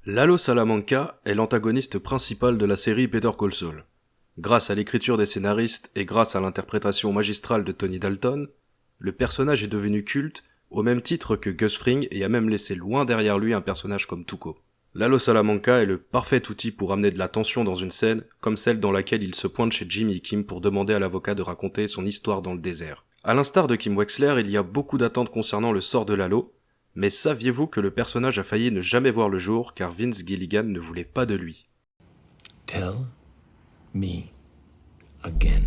Lalo Salamanca est l'antagoniste principal de la série Better Call Saul. Grâce à l'écriture des scénaristes et grâce à l'interprétation magistrale de Tony Dalton, le personnage est devenu culte au même titre que Gus Fring et a même laissé loin derrière lui un personnage comme Tuco. Lalo Salamanca est le parfait outil pour amener de la tension dans une scène comme celle dans laquelle il se pointe chez Jimmy et Kim pour demander à l'avocat de raconter son histoire dans le désert. À l'instar de Kim Wexler, il y a beaucoup d'attentes concernant le sort de Lalo, mais saviez-vous que le personnage a failli ne jamais voir le jour car Vince Gilligan ne voulait pas de lui? Tell me again.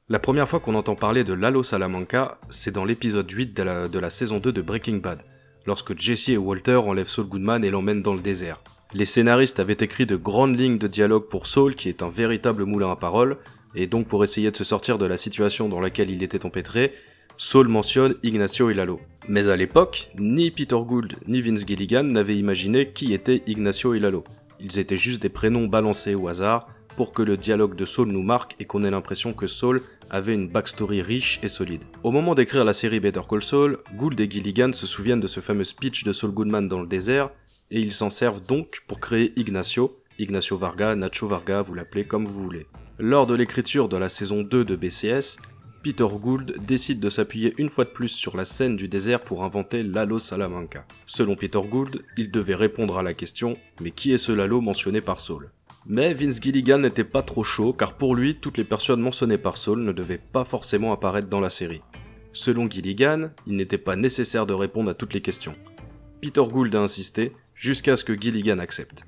La première fois qu'on entend parler de Lalo Salamanca, c'est dans l'épisode 8 de la saison 2 de Breaking Bad, lorsque Jesse et Walter enlèvent Saul Goodman et l'emmènent dans le désert. Les scénaristes avaient écrit de grandes lignes de dialogue pour Saul, qui est un véritable moulin à paroles, et donc pour essayer de se sortir de la situation dans laquelle il était empêtré, Saul mentionne Ignacio et Lalo. Mais à l'époque, ni Peter Gould ni Vince Gilligan n'avaient imaginé qui étaient Ignacio et Lalo. Ils étaient juste des prénoms balancés au hasard pour que le dialogue de Saul nous marque et qu'on ait l'impression que Saul avait une backstory riche et solide. Au moment d'écrire la série Better Call Saul, Gould et Gilligan se souviennent de ce fameux speech de Saul Goodman dans le désert, et ils s'en servent donc pour créer Ignacio Varga, Nacho Varga, vous l'appelez comme vous voulez. Lors de l'écriture de la saison 2 de BCS, Peter Gould décide de s'appuyer une fois de plus sur la scène du désert pour inventer Lalo Salamanca. Selon Peter Gould, il devait répondre à la question « Mais qui est ce Lalo mentionné par Saul ?» Mais Vince Gilligan n'était pas trop chaud car pour lui, toutes les personnes mentionnées par Saul ne devaient pas forcément apparaître dans la série. Selon Gilligan, il n'était pas nécessaire de répondre à toutes les questions. Peter Gould a insisté jusqu'à ce que Gilligan accepte.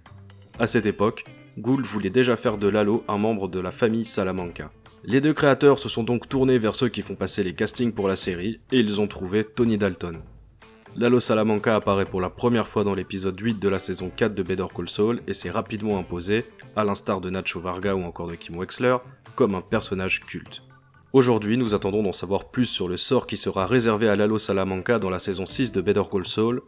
À cette époque, Gould voulait déjà faire de Lalo un membre de la famille Salamanca. Les deux créateurs se sont donc tournés vers ceux qui font passer les castings pour la série et ils ont trouvé Tony Dalton. Lalo Salamanca apparaît pour la première fois dans l'épisode 8 de la saison 4 de Better Call Saul et s'est rapidement imposé, à l'instar de Nacho Varga ou encore de Kim Wexler, comme un personnage culte. Aujourd'hui, nous attendons d'en savoir plus sur le sort qui sera réservé à Lalo Salamanca dans la saison 6 de Better Call Saul,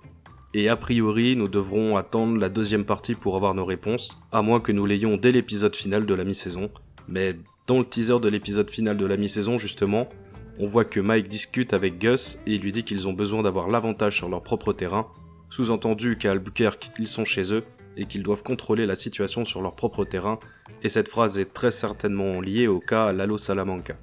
et a priori, nous devrons attendre la deuxième partie pour avoir nos réponses, à moins que nous l'ayons dès l'épisode final de la mi-saison. Mais dans le teaser de l'épisode final de la mi-saison, justement, on voit que Mike discute avec Gus et il lui dit qu'ils ont besoin d'avoir l'avantage sur leur propre terrain, sous-entendu qu'à Albuquerque, ils sont chez eux et qu'ils doivent contrôler la situation sur leur propre terrain, et cette phrase est très certainement liée au cas Lalo Salamanca.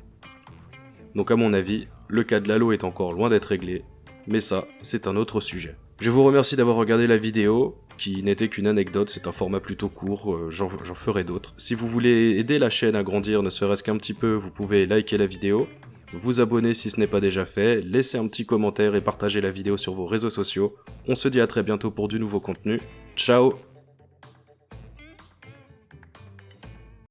Donc à mon avis, le cas de Lalo est encore loin d'être réglé, mais ça, c'est un autre sujet. Je vous remercie d'avoir regardé la vidéo, qui n'était qu'une anecdote, c'est un format plutôt court, j'en ferai d'autres. Si vous voulez aider la chaîne à grandir ne serait-ce qu'un petit peu, vous pouvez liker la vidéo, vous abonner si ce n'est pas déjà fait, laisser un petit commentaire et partager la vidéo sur vos réseaux sociaux. On se dit à très bientôt pour du nouveau contenu. Ciao!